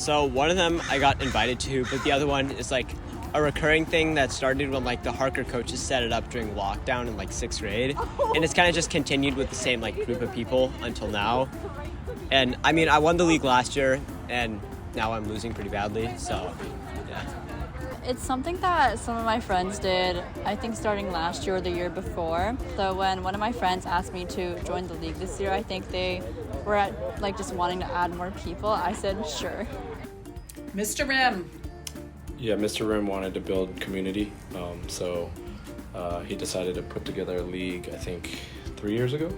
So one of them I got invited to, but the other one is like a recurring thing that started when like the Harker coaches set it up during lockdown in like 6th grade. And it's kind of just continued with the same like group of people until now. And I mean, I won the league last year and now I'm losing pretty badly. So yeah. It's something that some of my friends did, I think starting last year or the year before. So when one of my friends asked me to join the league this year, I think they were at like just wanting to add more people. I said, sure. Mr. Rim. Yeah, Mr. Rim wanted to build community, so he decided to put together a league, I think, 3 years ago.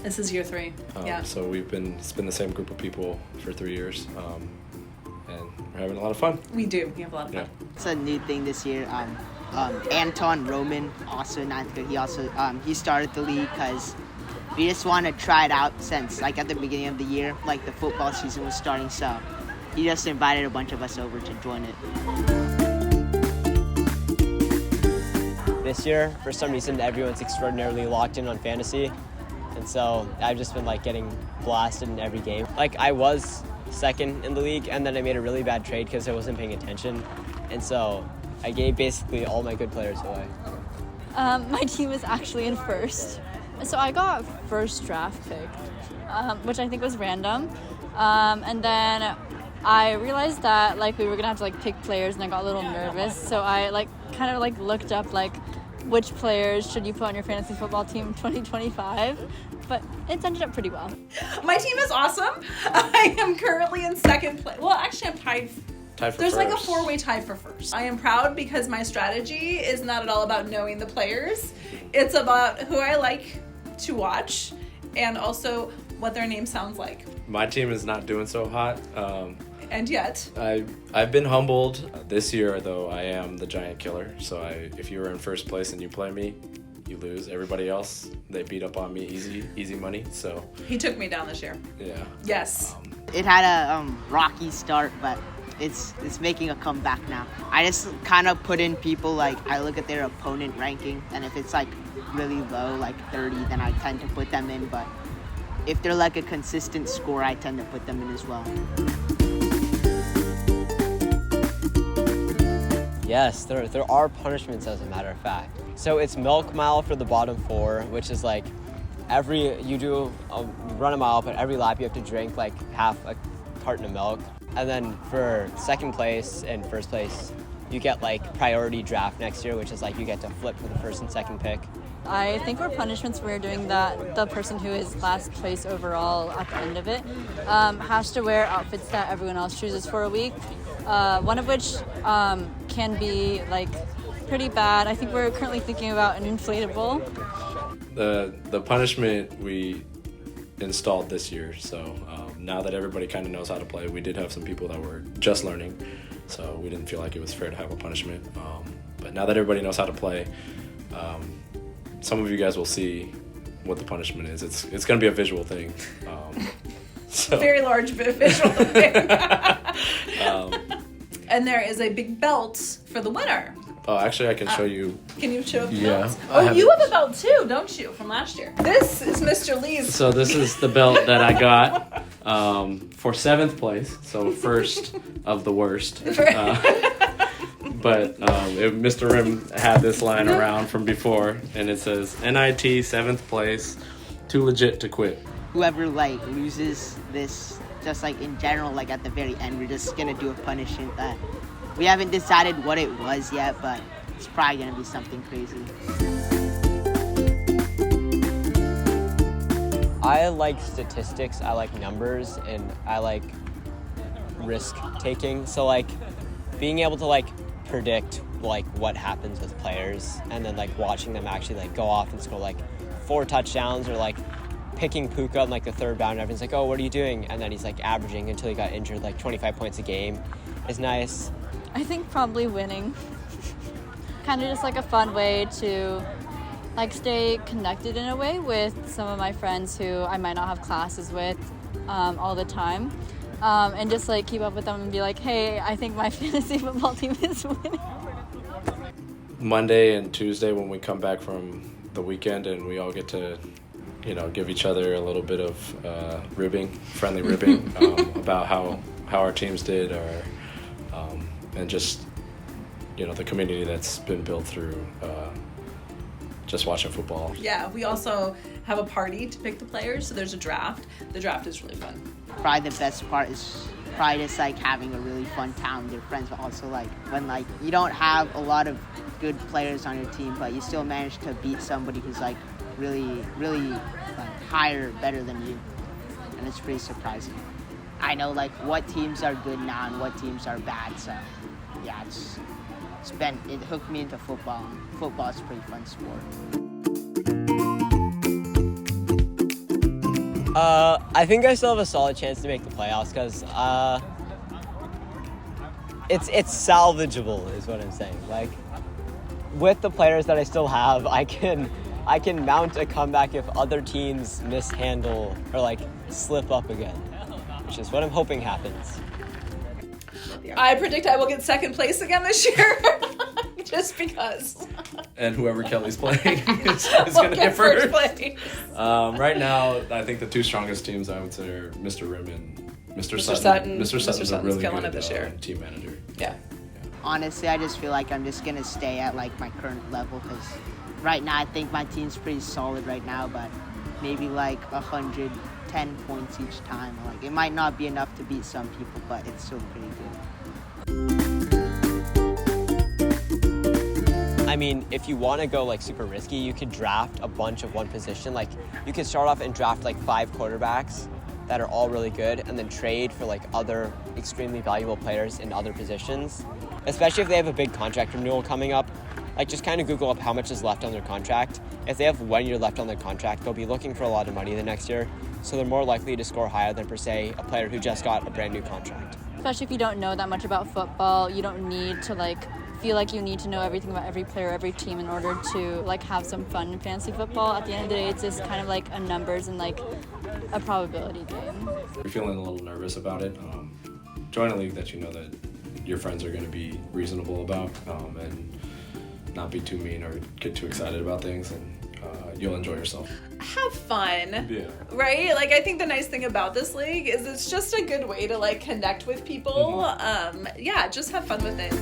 This is year 3. Yeah. So it's been the same group of people for 3 years, and we're having a lot of fun. We do. We have a lot of fun. Yeah. It's a new thing this year. Anton Roman, also in 9th grade, he started the league because we just want to try it out since like at the beginning of the year, like the football season was starting, so he just invited a bunch of us over to join it. This year, for some reason, everyone's extraordinarily locked in on fantasy. And so I've just been like getting blasted in every game. Like I was second in the league and then I made a really bad trade because I wasn't paying attention. And so I gave basically all my good players away. My team is actually in first. So I got first draft pick, which I think was random. And then I realized that like we were gonna have to like pick players, and I got a little nervous. So I like kind of like looked up like which players should you put on your fantasy football team 2025, but it's ended up pretty well. My team is awesome. I am currently in second place. Well, actually, I'm tied. There's For like a first. 4-way tie for first. I am proud because my strategy is not at all about knowing the players. It's about who I like to watch and also what their name sounds like. My team is not doing so hot. And yet, I've been humbled. This year, though, I am the giant killer. So if you were in first place and you play me, you lose. Everybody else, they beat up on me easy money. So he took me down this year. yeah. Yes. It had a rocky start, but it's making a comeback now. I just kind of put in people like I look at their opponent ranking, and if it's like really low, like 30, then I tend to put them in. But if they're like a consistent score, I tend to put them in as well. Yes, there are punishments as a matter of fact. So it's milk mile for the bottom 4, which is like you run a mile, but every lap you have to drink like half a carton of milk. And then for second place and first place, you get like priority draft next year, which is like you get to flip for the first and second pick. I think for punishments, we're doing that the person who is last place overall at the end of it has to wear outfits that everyone else chooses for a week. One of which can be like pretty bad. I think we're currently thinking about an inflatable. The punishment we installed this year, so now that everybody kind of knows how to play, we did have some people that were just learning, so we didn't feel like it was fair to have a punishment. But now that everybody knows how to play, some of you guys will see what the punishment is. It's going to be a visual thing. So. Very large visual thing. And there is a big belt for the winner. Oh, actually, I can show you. Can you show the Yeah, belt? I Oh, have you it. have a belt too, don't you, from last year? This is Mr. Lee's. So this is the belt that I got for 7th place, so first of the worst. But Mr. Rim had this line around from before, and it says, NIT 7th place, too legit to quit. Whoever like loses this, just like in general, like at the very end, we're just gonna do a punishment that we haven't decided what it was yet, but it's probably gonna be something crazy. I like statistics, I like numbers, and I like risk taking. So like being able to like predict like what happens with players and then like watching them actually like go off and score like 4 touchdowns or like picking Puka on like the 3rd down and everyone's like, oh, what are you doing? And then he's like averaging until he got injured like 25 points a game is nice. I think probably winning. Kind of just like a fun way to like stay connected in a way with some of my friends who I might not have classes with all the time. And just like keep up with them and be like, hey, I think my fantasy football team is winning. Monday and Tuesday when we come back from the weekend and we all get to, give each other a little bit of friendly ribbing about how how our teams did, or and just the community that's been built through just watching football. Yeah, we also have a party to pick the players, so there's a draft. The draft is really fun. Probably the best part is probably just like having a really fun time with your friends, but also like when like you don't have a lot of good players on your team, but you still manage to beat somebody who's like really like higher, better than you, and it's pretty surprising. I know like what teams are good now and what teams are bad, so yeah, it hooked me into football. Football is a pretty fun sport. I think I still have a solid chance to make the playoffs because it's salvageable, is what I'm saying. Like, with the players that I still have, I can mount a comeback if other teams mishandle or like slip up again, which is what I'm hoping happens. I predict I will get second place again this year, just because. And whoever Kelly's playing is going to get first place. Right now, I think the two strongest teams I would say are Mr. Rim and Mr. Sutton. Mr. Sutton's a really killing good it this year. Team manager. Yeah. Honestly, I just feel like I'm just going to stay at like my current level because right now I think my team's pretty solid right now, but maybe like 110 points each time. Like, it might not be enough to beat some people, but it's still pretty good. I mean, if you want to go like super risky, you could draft a bunch of one position. Like, you could start off and draft like 5 quarterbacks that are all really good, and then trade for like other extremely valuable players in other positions. Especially if they have a big contract renewal coming up. Like, just kind of Google up how much is left on their contract. If they have 1 year left on their contract, they'll be looking for a lot of money the next year. So they're more likely to score higher than, per se, a player who just got a brand new contract. Especially if you don't know that much about football, you don't need to like feel like you need to know everything about every player, every team in order to like have some fun in fantasy football. At the end of the day, it's just kind of like a numbers and like a probability game. If you're feeling a little nervous about it, join a league that you know that your friends are going to be reasonable about, and not be too mean or get too excited about things, and you'll enjoy yourself. Have fun. Yeah. Right? Like, I think the nice thing about this league is it's just a good way to like connect with people. Yeah, just have fun with it.